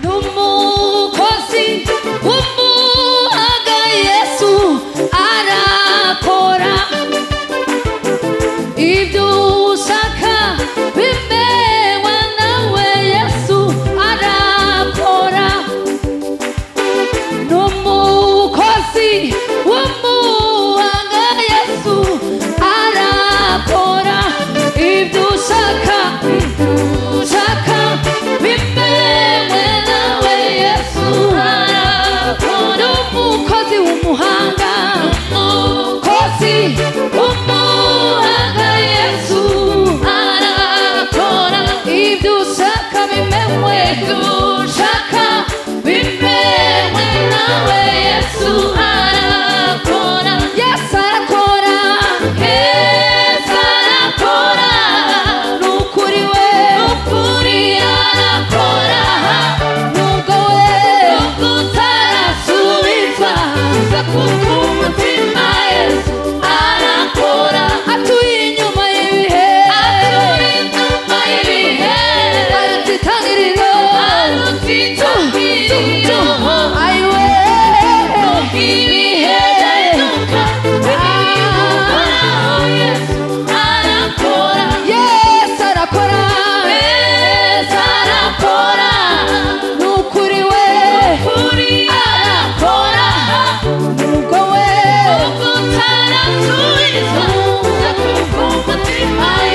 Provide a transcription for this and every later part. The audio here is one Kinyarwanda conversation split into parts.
n'umukozi w'umuhanga Yesu arakora ibyo ushaka bimewe nawe Yesu arakora n'umukozi w'umuhanga Yesu arakora ibyo ushaka bimewe nawe Yesu arakora n'umukozi w'umuhanga Yesu arakora ibyo ushaka bimewe nawe Yesu arakora Yesu arakora Yesu arakora n'ukuri we arakora nubwo utarasubizwa kuko umutima Yesu arakora atuye inyuma y'ibihe arutitangiriro ayiwe ibihe Yesu arakora n'ukuri we arakora nubwo utarasubizwa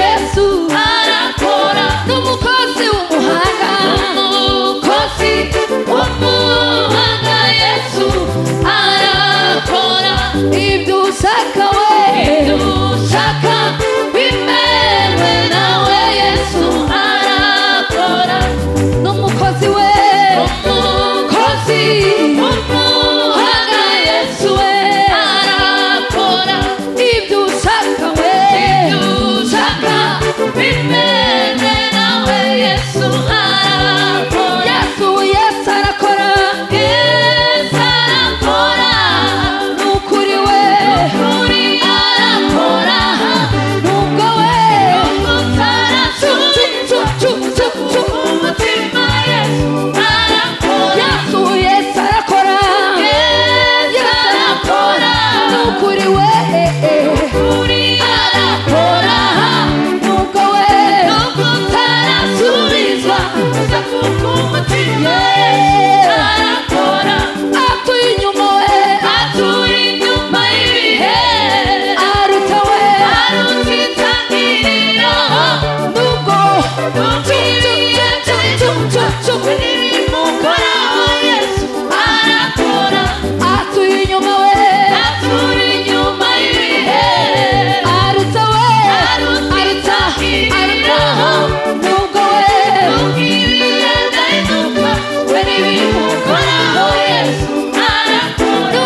Yesu arakora n'umukozi w'umuhanga Yesu arakora ibyo ushaka bimewe nawe Yesu arakora n'umukozi w'umuhanga Yesu arakora ibyo ushaka bimewe nawe Yesu arakora Yesu arakora n'ukuri we arakora nubwo umutima Yesu arakora Yesu arakora n'ukuri we arakora nubwo utarasubizwa kuko umutima arakora atuye inyuma y'ibihe aruta itangiriro nubwo nibimukoraho Yesu arakora atuye inyuma y'ibihe aruta nubwo nibimukoraho Yesu arakora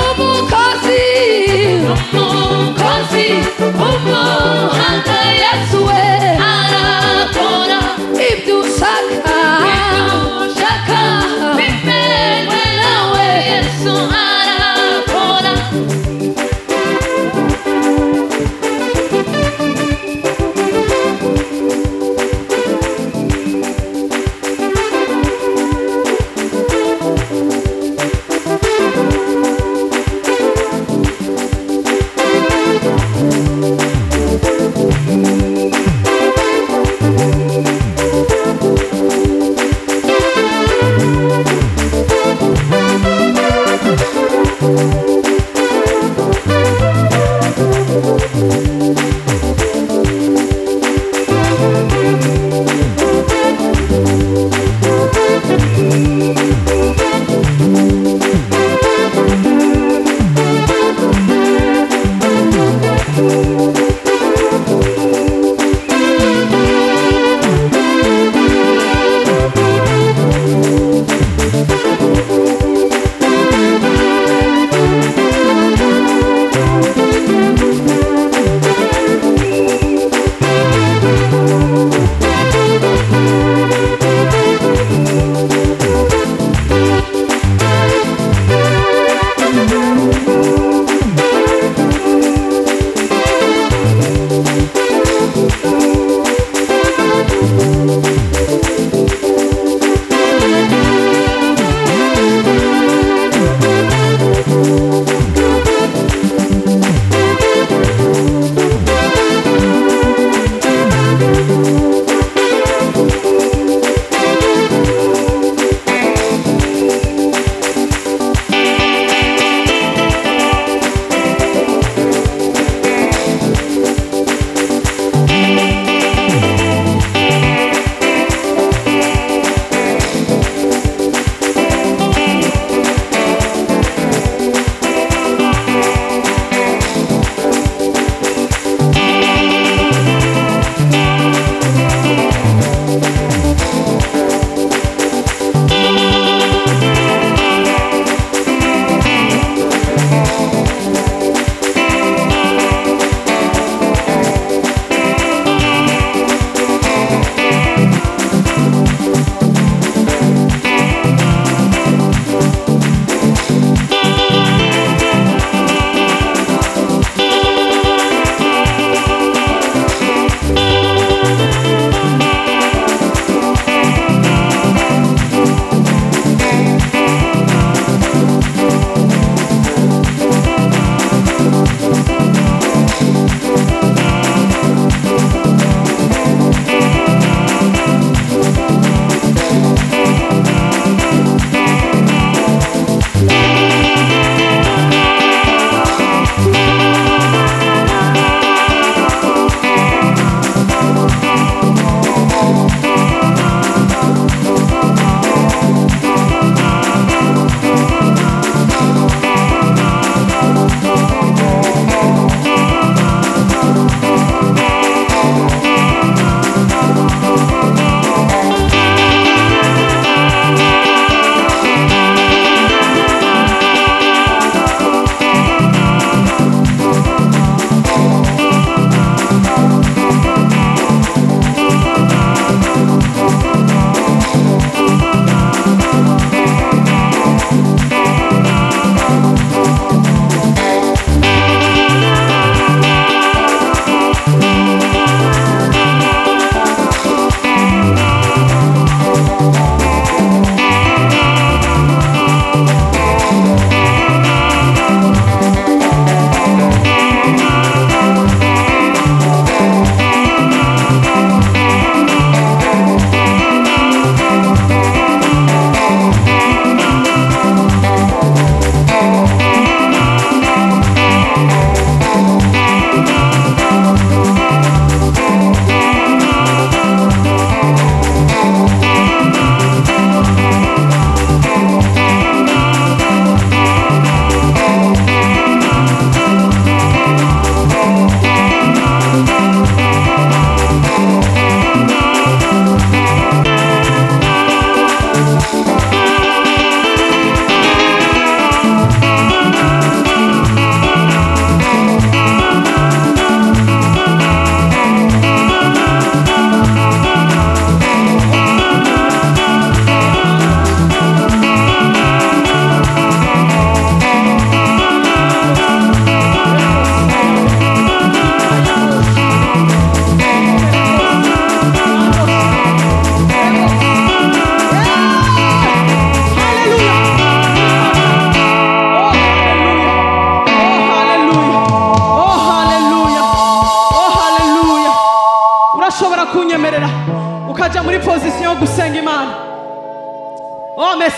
n'umukozi w'umuhanga Yesu arakora ibyo ushaka bimewe nawe Yesu arakora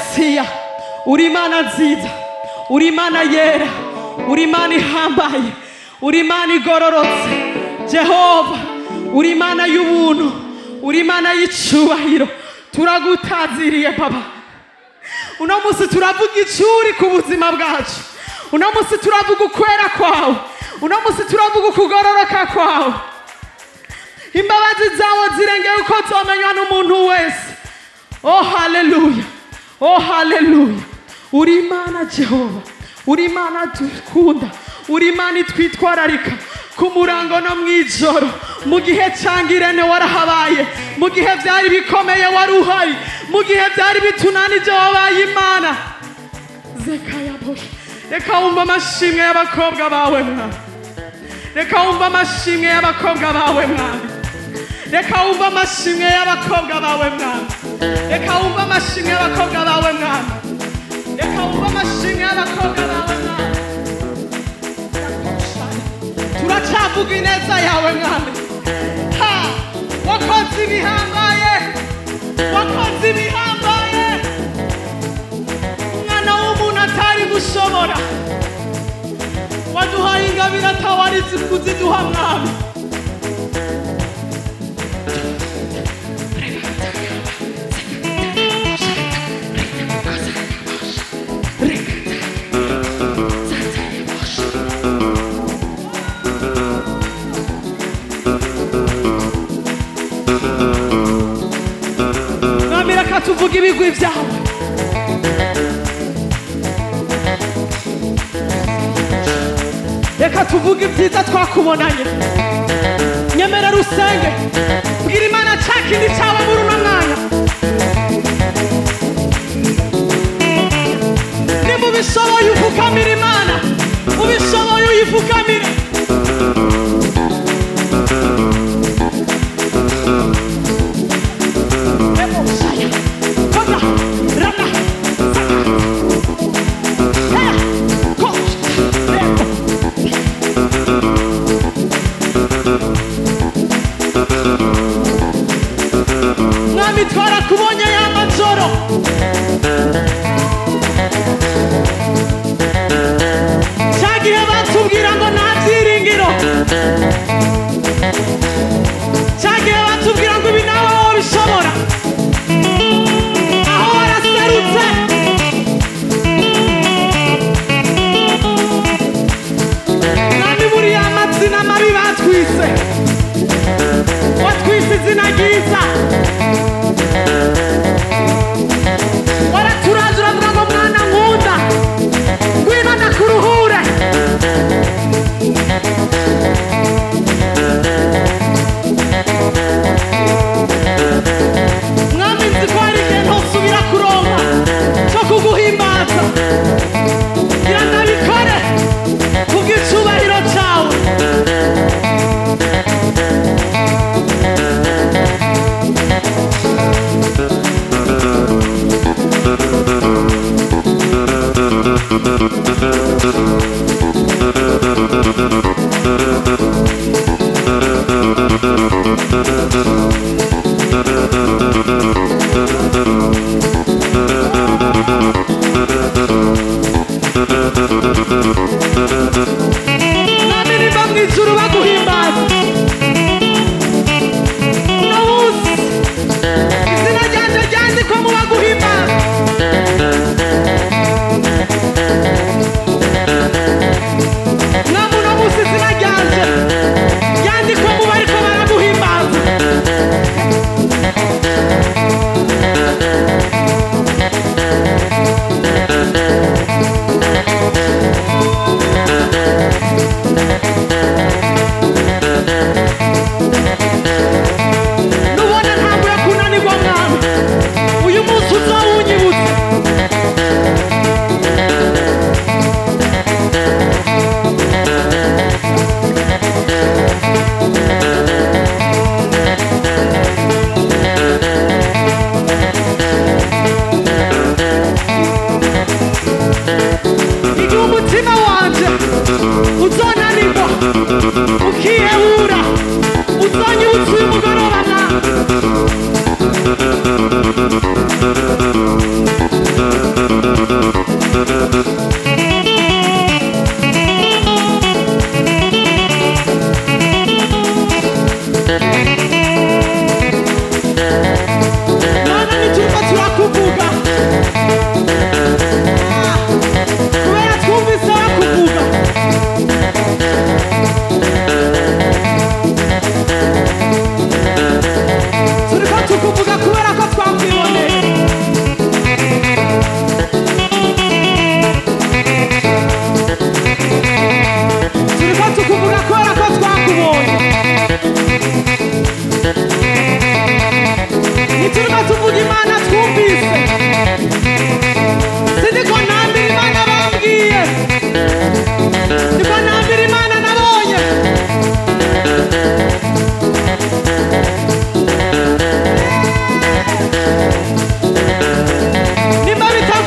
Mesiya, uri Imana nziza, uri Imana yera, uri Imana ihambaye, uri Imana igororotse. Jehova, uri Imana y'ubuntu, uri Imana y'icubahiro. Turagutaziriye Baba. Uno musi turavuga icuri ku buzima bwacu. Uno musi turavuga ukwera kwawe. Uno musi turavuga ukugororoka kwawe. Imbabazi zawe zirengeye uko zomenywa n'umuntu wese. Oh haleluya, oh haleluya. Uri Imana Jehova, uri Imana dukunda, uri Imana itwitwararika ku murango no mwijoro. Mu gihe cyangirane warahabaye, mu gihe byari bikomeye wari uhari, mu gihe byari bitunanije wabaye Imana. Zekayabosha, reka wumva amashimwe y'abakobwa bawe Mwami, reka wumva amashimwe y'abakobwa bawe Mwami, reka wumva amashimwe y'abakobwa bawe Mwami, reka wumva amashimwe y'abakobwa bawe Mwami, reka wumva amashimwe y'abakobwa bawe Mwami. Turacavuga ineza yawe Mwami. Ha! Wakoze ibihambaye, wakoze ibihambaye. Umwana w'umuntu atari gushobora, waduhaye ingabire atawari kuziduha Mwami. Mwami, reka tuvuge ibigwi byawe. Reka tuvuge ibyiza twakubonanye. Nyemerera usenge, bwira Imana ca kindi cawe muri uno mwanya. Niba ubishoboye ufukamira Imana, ubishoboye uyifukamire. Mwami, twarakubonye ya majoro, cya gihe batubwira ngo nta byiringiro, cya gihe batubwira ngo ibi nawe wabishobora, aho waraserutse. Mwami, buriya amazina mabi batwise, watwise izina ryiza. Waraturaje uravuga ngo mwana nkunda, ngwino ndakuruhure. Mwami, nzi ko hari igihe ntosubira kuronka cyo kuguhimbaza, ngira ndabikore kubw'icubahiro cyawe. Mwami, niba mu ijuru baguhimbaza, urawuzi izina ryanjye ryandikwa mu baguhimbaza. Mwami, uno munsi izina ryanjye ryandikwa mu bariko baraguhimbaza. Nubona ntabwo yakunanirwa Mwami, uyu munsi uzawunyibutse. Igihe umutima wanje uzonanirwa ukihebura, uzonyibutse uyu mugoroba Mwami.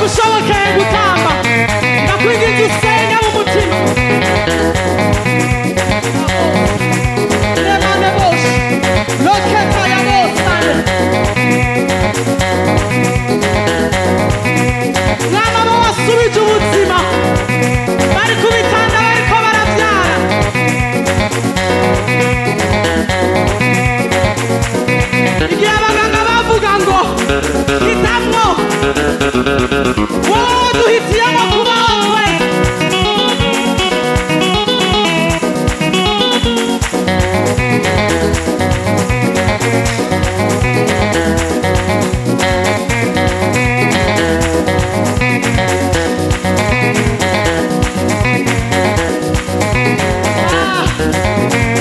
bitagushobokeye gutamba ndakwinginze usenge mu mutima Nemane bose loketa ya bose Mwama bawasubije ubuzima bari kubitanda bariko baravyara igihe abaganga bavuga ngo hitamwo wowe duhitiyemo kubaho twese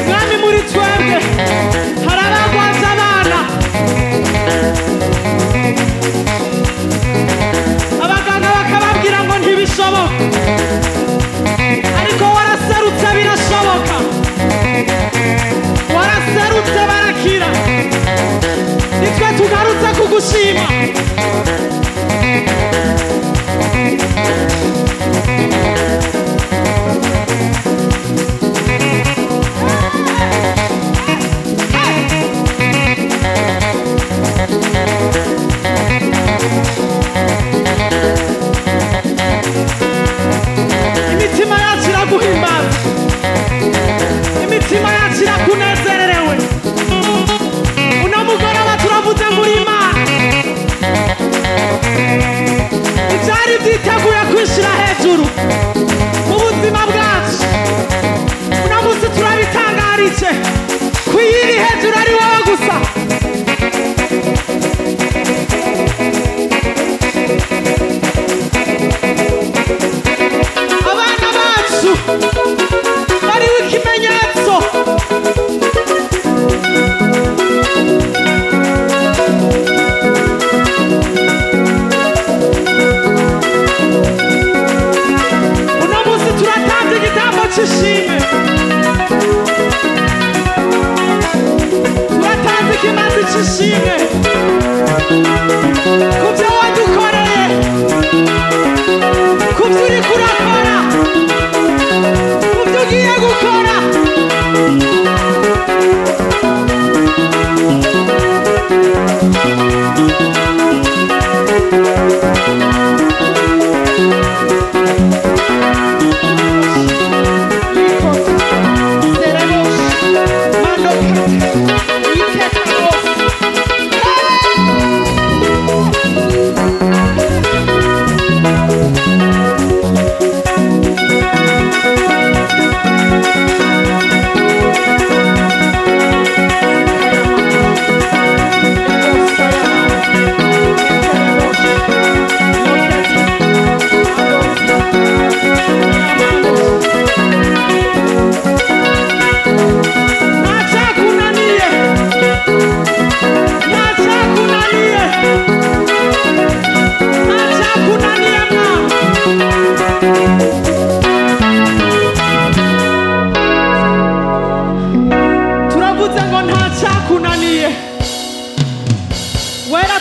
mwami muri twebwe hari abagwaje abana abaganga bakababwira ngo ntibishoboka ariko waraserutse birashoboka waraserutse barakira nitwe tugarutse kugushima imitima yacu iraguhimbaza imitima yacu irakunezererewe uno mugoroba turavuze muri Imana ibyari byiteguye kwishira hejuru mu buzima bwacu uno munsi turabitangarije ko iyiri hejuru ari wowe gusa abana bacu bariho ikimenyetso uno munsi turatanze igitambo c'ishimwe turatanze ikimazi c'ishimwe ku byo wadukoreye ku byo uriko urakora ku byo ugiye gukora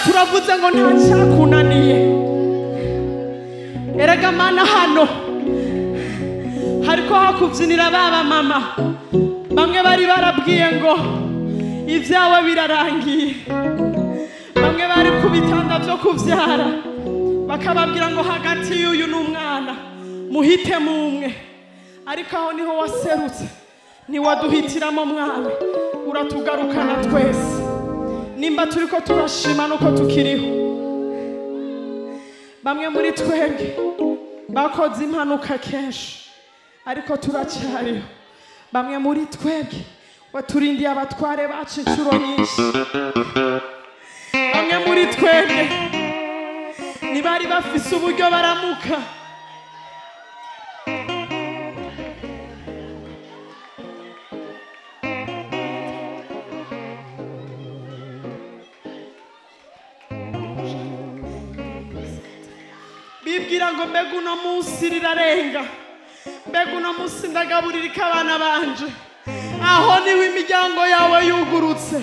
turavuze ngo nta cyakunaniye erega mana hano hariko hakubyinira baba mama bamwe bari barabwiye ngo ibyawe birarangiye bamwe bari ku bitanda byo kubyara bakababwira ngo hagati y'uyu n'umwana muhitemo umwe ariko aho niho waserutse ntiwaduhitiramo mwana uratugarukana twese nimba turiko turashima nuko tukiriho bamwe muri twebwe bakoze impanuka kenshi ariko turacyariho bamwe muri twebwe waturindiye abatware bacu inshuro nyinshi bamwe muri twebwe ntibari bafise uburyo baramuka bibwira ngo mbega uno munsi rirarenga mbega uno munsi ndagaburirika abana banje aho niho imiryango yawe yugurutse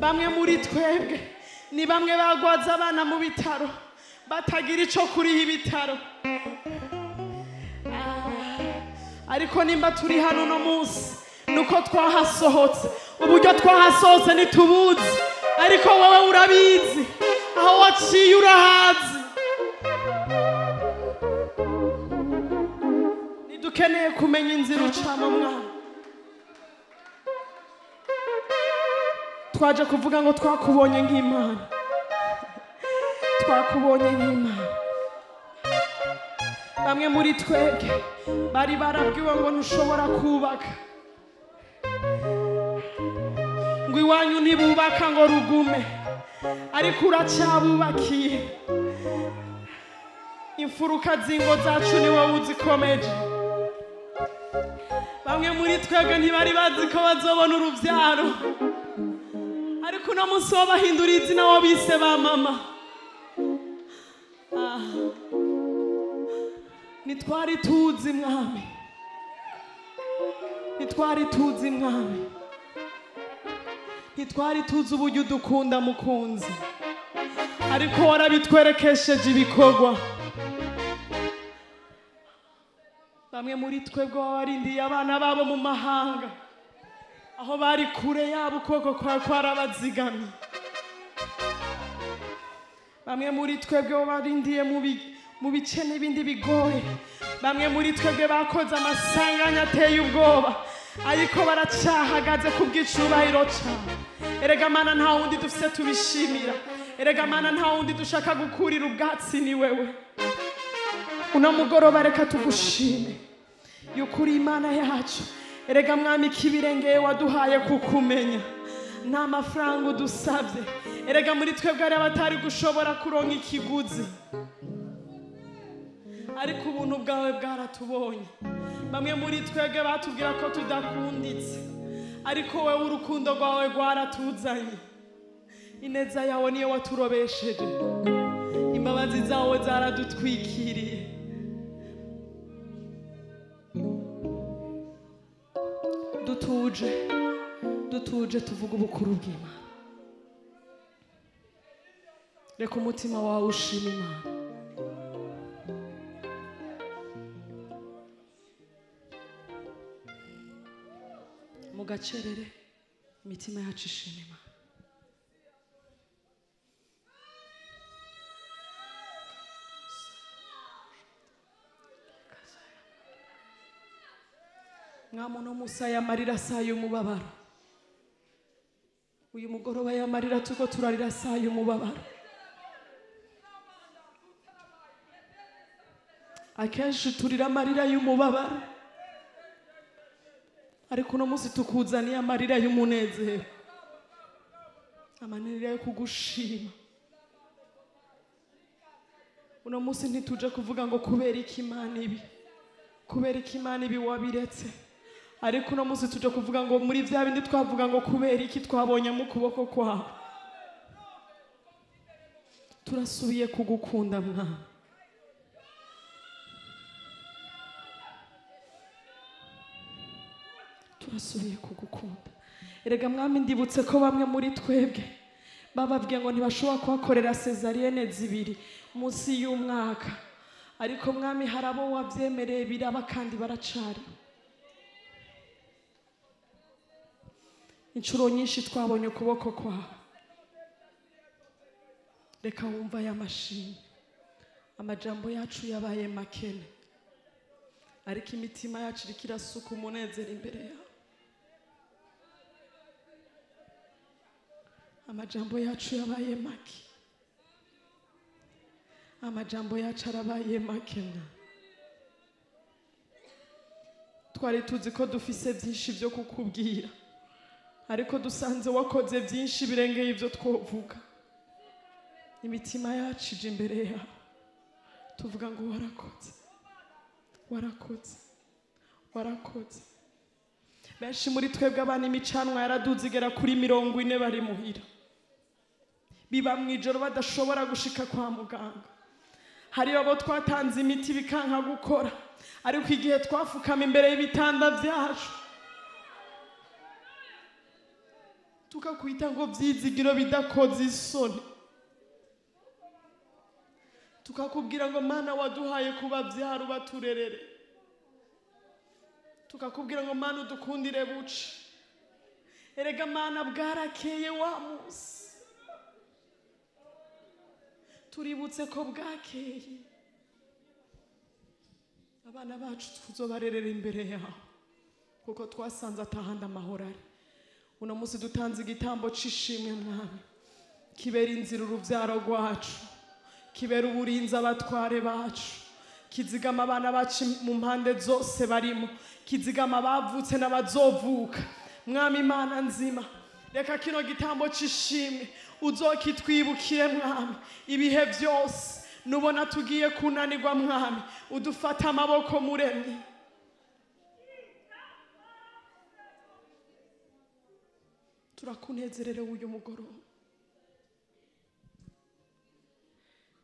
bamwe muri twebwe ni bamwe bagwaza abana mu bitaro batagira ico kuriha ibitaro. Ariko nimba turi hano uno munsi nuko twahasohotse. Uburyo twahasohotse ntitubuzi, ariko wowe urabizi, aho waciye urahazi. Nidukeneye kumenya inzira ucamo mwana. Twaje kuvuga ngo twakubonye nk'Imana, twakubonye nk'Imana. Bamwe muri twebwe bari barabwiwe ngo ntushobora kubaka, ngo iwanyu ntibubaka ngo rugume, ariko uracyabubakiye. Imfuruka z'ingo zacu ni wowe uzikomeje. Bamwe muri twebwe ntibari bazi ko bazobona uruvyaro, ariko uno munsi wabahindura izina wo bise ba mama. Nitwari tuzi mwami, nitwari tuzi mwami, nitwari tuzi uburyo udukunda mukunzi, ariko warabitwerekesheje ibikorwa. Bamwe muri twebwe wabarindiye abana babo mu mahanga, aho bari kure yabo ukuboko kwawe kwarabazigamye. Bamwe muri twebwe wabarindiye mu bice n'ibindi bigoye. Bamwe muri twebwe bakoze amasanganya ateye ubwoba, ariko baracyahagaze ku bw'icubahiro cyawe. Erega Mana nta wundi dufise tubishimira, erega Mana nta wundi dushaka gukurira ubwatsi ni wewe. Uno mugoroba reka tugushime yuko uri Imana yacu. Erega mwami kibirengeye waduhaye kukumenya, nta mafaranga udusabye. Erega muri twebwe ari abatari gushobora kuronka ikiguzi, ariko ubuntu bwawe bwaratubonye. Bamwe muri twebwe batubwira ko tudakunditse, ariko wewe urukundo rwawe rwaratuzanye. Ineza yawe niyo waturobesheje, imbabazi zawe zaradutwikiriye. Dutuje tuvuga ubukuru bw'Imana. Reka umutima wawe ushima Imana. Mugacerere imitima yacu ishima Imana. Mwamuno musa yamarira saa y'umubabaro. Uyu mugoroba yamarira tuko turarira saa y'umubabaro. Akenshi turira amarira y'umubabaro, ariko uno munsi tukuzaniye amarira y'umunezero, amarira yo kugushima. Uno munsi ntituje kuvuga ngo kubera iki Imana ibi, kubera iki Imana ibi wabiretse, ariko uno munsi tuje kuvuga ngo muri vya bindi twavuga ngo kubera iki twabonye mu kuboko kwawe, turasubiye kugukunda Mwana. Turasubiye kugukunda. Erega Mwami ndibutse ko bamwe muri twebwe bababwiye ngo ntibashobora kuhakorera sezariyene zibiri munsi y'umwaka, ariko Mwami hari abo wavyemereye biraba kandi baracari. Inshuro nyinshi twabonye ukuboko kwawe. Reka wumva aya mashini. Amajambo yacu yabaye makene, ariko imitima yacu iriko irasuka umunezero imbere yawe. Amajambo yacu yabaye make, amajambo yacu arabaye make. Twari tuzi ko dufise byinshi byo kukubwira, ariko dusanze wakoze byinshi birengeye ibyo twovuga. Imitima yacu ije imbere yawe, tuvuga ngo warakoze, warakoze, warakoze. Benshi muri twebwe abana imicanwa yaraduze igera kuri 40 bari muhira, biba mwijoro badashobora gushika kwa muganga. Hari abo twatanze imiti bikanka gukora, ariko igihe twafukama imbere y'ibitanda byacu tukakwita ngo vyizigiro bidakoze isoni, tukakubwira ngo Mana waduhaye kubavyara ubaturerere, tukakubwira ngo Mana udukundire buce. Erega Mana bwarakeye wa musi, tuributse ko bwakeye. Abana bacu tuzobarerera imbere yawe kuko twasanze atahandi amahoro ari. Uno musi dutanze igitambo c'ishimwe Mwami, kibera inzira uruvyaro rwacu, kibera uburinzi abatware bacu, kizigama abana bacu mu mpande zose barimo, kizigama abavutse n'abazovuka. Mwami Imana nzima, reka kino gitambo c'ishimwe uzokitwibukire Mwami ibihe vyose. Nubona tugiye kunanirwa Mwami, udufata amaboko muremye. Turakunezererewe uyu mugoroba,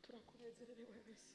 turakunezererewe Yesu.